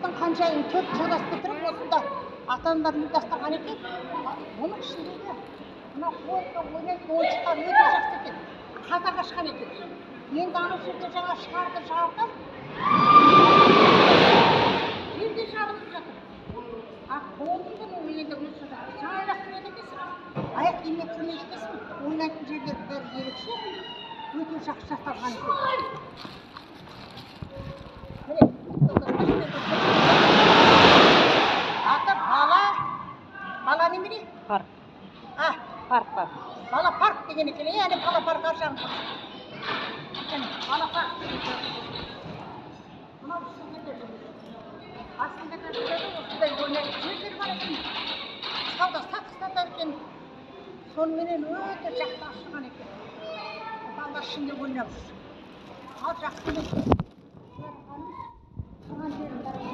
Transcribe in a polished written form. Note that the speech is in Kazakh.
қаншайым 4 жолдас бітіріп осында ата-аналар үйі дастархан екен. Оның ішіндегі мына қойды ойнайтын ойыншықтар өте жақсы екен. Қазақ ашқан екен. Енді ана жерде жаңа шығарды. Жерде жабылып жатыр. Қолында енді өсіп жатыр. Жаңа жақсырады екенсің. Аяқ киіммен кірмей кетесің. Ойнайтын жерлері бәрі ерекше. Өте жақсы жасалған екен. Аты бала немене? Парк. Парк. Бала парк деген екен. Әлі бала парк ашқан. Бала парк. Мынау астында көрсетеді, осындай ойнайтын жерлер бар екен. Сауда-саттық да екен. Соныменен өте жақсы ашылған екен. Балалар ішінде ойнап жүр. Ал жақсы емес. Тұрған жерім бар.